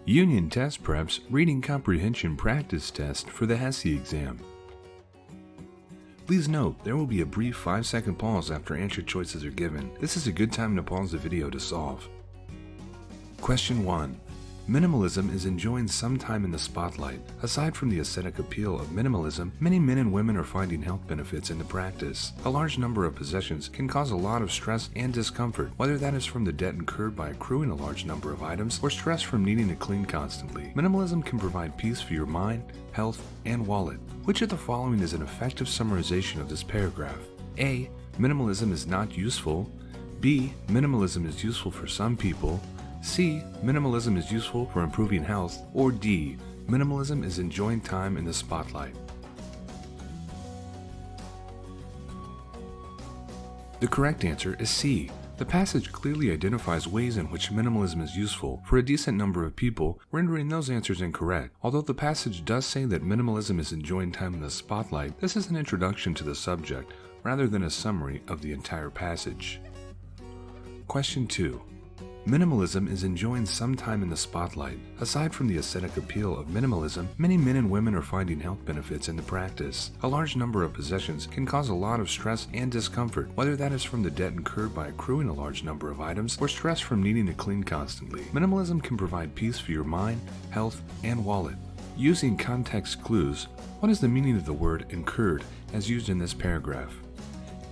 Union Test Prep's Reading Comprehension Practice Test for the HESI exam. Please note, there will be a brief 5-second pause after answer choices are given. This is a good time to pause the video to solve. Question 1. Minimalism is enjoying some time in the spotlight. Aside from the aesthetic appeal of minimalism, many men and women are finding health benefits in the practice. A large number of possessions can cause a lot of stress and discomfort, whether that is from the debt incurred by accruing a large number of items or stress from needing to clean constantly. Minimalism can provide peace for your mind, health, and wallet. Which of the following is an effective summarization of this paragraph? A. Minimalism is not useful. B. Minimalism is useful for some people. C. Minimalism is useful for improving health. Or D. Minimalism is enjoying time in the spotlight. The correct answer is C. The passage clearly identifies ways in which minimalism is useful for a decent number of people, rendering those answers incorrect. Although the passage does say that minimalism is enjoying time in the spotlight, this is an introduction to the subject rather than a summary of the entire passage. Question 2. Minimalism is enjoying some time in the spotlight. Aside from the aesthetic appeal of minimalism, many men and women are finding health benefits in the practice. A large number of possessions can cause a lot of stress and discomfort, whether that is from the debt incurred by accruing a large number of items or stress from needing to clean constantly. Minimalism can provide peace for your mind, health, and wallet. Using context clues, what is the meaning of the word incurred as used in this paragraph?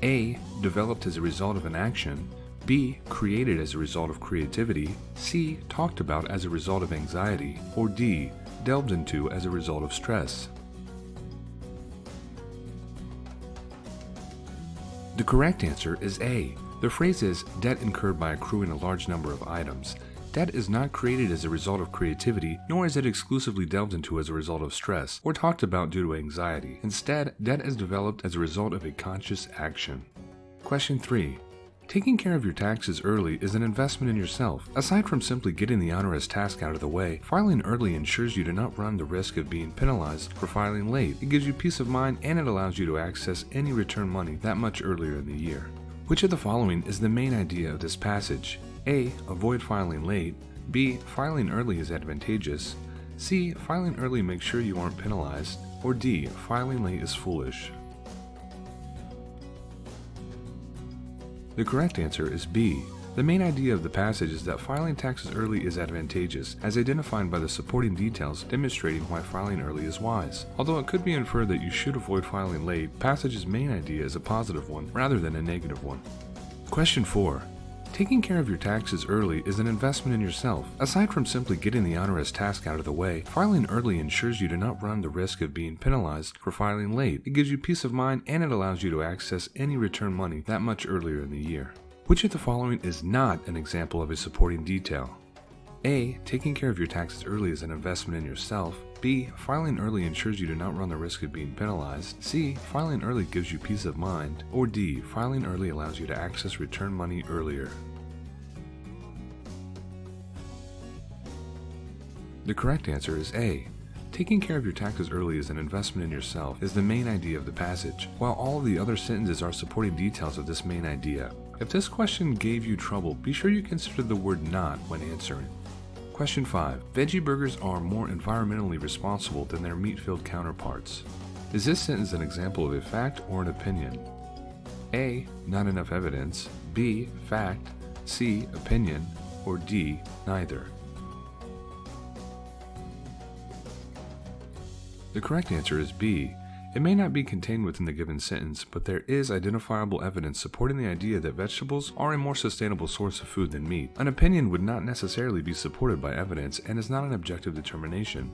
A. Developed as a result of an action. B. Created as a result of creativity. C. Talked about as a result of anxiety. Or D. Delved into as a result of stress. The correct answer is A. The phrase is debt incurred by accruing a large number of items. Debt is not created as a result of creativity, nor is it exclusively delved into as a result of stress, or talked about due to anxiety. Instead, debt is developed as a result of a conscious action. Question 3. Taking care of your taxes early is an investment in yourself. Aside from simply getting the onerous task out of the way, filing early ensures you do not run the risk of being penalized for filing late. It gives you peace of mind and it allows you to access any return money that much earlier in the year. Which of the following is the main idea of this passage? A. Avoid filing late. B. Filing early is advantageous. C. Filing early makes sure you aren't penalized. Or D. Filing late is foolish. The correct answer is B. The main idea of the passage is that filing taxes early is advantageous, as identified by the supporting details demonstrating why filing early is wise. Although it could be inferred that you should avoid filing late, the passage's main idea is a positive one rather than a negative one. Question 4. Taking care of your taxes early is an investment in yourself. Aside from simply getting the onerous task out of the way, filing early ensures you do not run the risk of being penalized for filing late. It gives you peace of mind and it allows you to access any return money that much earlier in the year. Which of the following is not an example of a supporting detail? A. Taking care of your taxes early is an investment in yourself. B. Filing early ensures you do not run the risk of being penalized. C. Filing early gives you peace of mind. Or D. Filing early allows you to access return money earlier. The correct answer is A. Taking care of your taxes early is an investment in yourself is the main idea of the passage, while all of the other sentences are supporting details of this main idea. If this question gave you trouble, be sure you consider the word not when answering. Question 5. Veggie burgers are more environmentally responsible than their meat-filled counterparts. Is this sentence an example of a fact or an opinion? A. Not enough evidence. B. Fact. C. Opinion. Or D. Neither. The correct answer is B. It may not be contained within the given sentence, but there is identifiable evidence supporting the idea that vegetables are a more sustainable source of food than meat. An opinion would not necessarily be supported by evidence and is not an objective determination.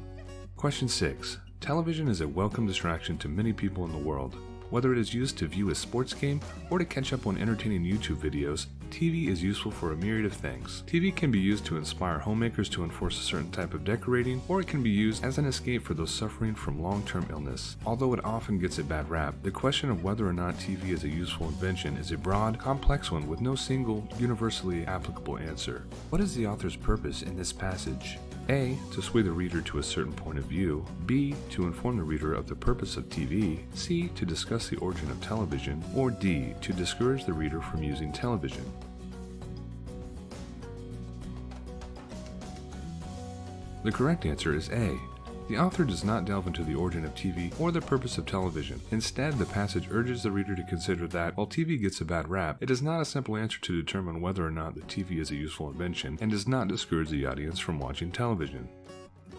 Question 6. Television is a welcome distraction to many people in the world. Whether it is used to view a sports game or to catch up on entertaining YouTube videos, TV is useful for a myriad of things. TV can be used to inspire homemakers to enforce a certain type of decorating, or it can be used as an escape for those suffering from long-term illness. Although it often gets a bad rap, the question of whether or not TV is a useful invention is a broad, complex one with no single, universally applicable answer. What is the author's purpose in this passage? A. To sway the reader to a certain point of view. B. To inform the reader of the purpose of TV. C. To discuss the origin of television. Or D. To discourage the reader from using television. The correct answer is A. The author does not delve into the origin of TV or the purpose of television. Instead, the passage urges the reader to consider that, while TV gets a bad rap, it is not a simple answer to determine whether or not the TV is a useful invention, and does not discourage the audience from watching television.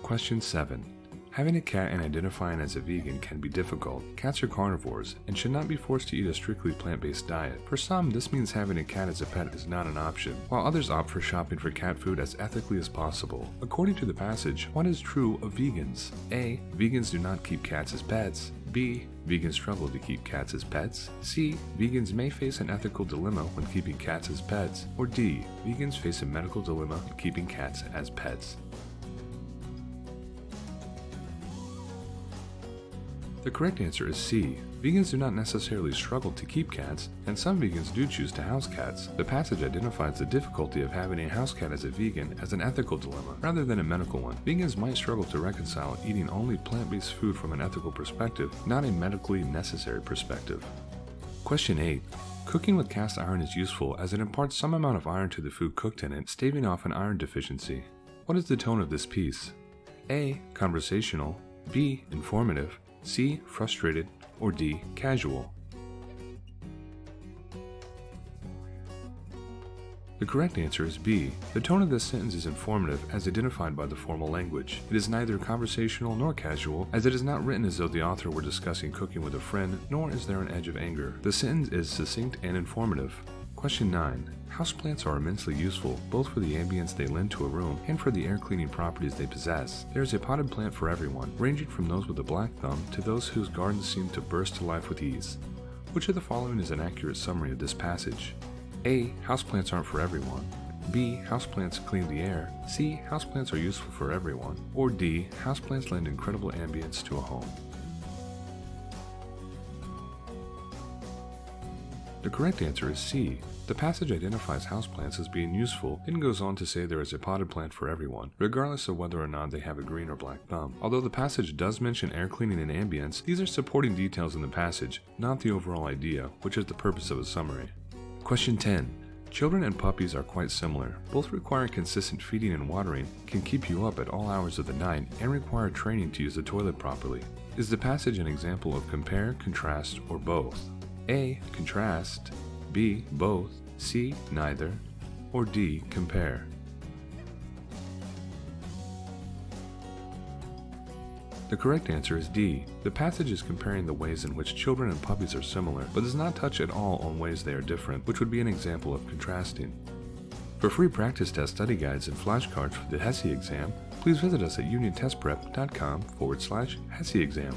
Question 7. Having a cat and identifying as a vegan can be difficult. Cats are carnivores and should not be forced to eat a strictly plant-based diet. For some, this means having a cat as a pet is not an option, while others opt for shopping for cat food as ethically as possible. According to the passage, what is true of vegans? A. Vegans do not keep cats as pets. B. Vegans struggle to keep cats as pets. C. Vegans may face an ethical dilemma when keeping cats as pets. Or D. Vegans face a medical dilemma when keeping cats as pets. The correct answer is C. Vegans do not necessarily struggle to keep cats, and some vegans do choose to house cats. The passage identifies the difficulty of having a house cat as a vegan as an ethical dilemma, rather than a medical one. Vegans might struggle to reconcile eating only plant-based food from an ethical perspective, not a medically necessary perspective. Question 8. Cooking with cast iron is useful as it imparts some amount of iron to the food cooked in it, staving off an iron deficiency. What is the tone of this piece? A. Conversational. B. Informative. C. Frustrated. Or D. Casual. The correct answer is B. The tone of this sentence is informative as identified by the formal language. It is neither conversational nor casual, as it is not written as though the author were discussing cooking with a friend, nor is there an edge of anger. The sentence is succinct and informative. Question 9. Houseplants are immensely useful, both for the ambience they lend to a room and for the air cleaning properties they possess. There is a potted plant for everyone, ranging from those with a black thumb to those whose gardens seem to burst to life with ease. Which of the following is an accurate summary of this passage? A. Houseplants aren't for everyone. B. Houseplants clean the air. C. Houseplants are useful for everyone. Or D. Houseplants lend incredible ambience to a home. The correct answer is C. The passage identifies houseplants as being useful and goes on to say there is a potted plant for everyone, regardless of whether or not they have a green or black thumb. Although the passage does mention air cleaning and ambience, these are supporting details in the passage, not the overall idea, which is the purpose of a summary. Question 10. Children and puppies are quite similar. Both require consistent feeding and watering, can keep you up at all hours of the night, and require training to use the toilet properly. Is the passage an example of compare, contrast, or both? A. Contrast. B. Both. C. Neither. Or D. Compare. The correct answer is D. The passage is comparing the ways in which children and puppies are similar, but does not touch at all on ways they are different, which would be an example of contrasting. For free practice test study guides and flashcards for the HESI exam, please visit us at uniontestprep.com/HESI exam.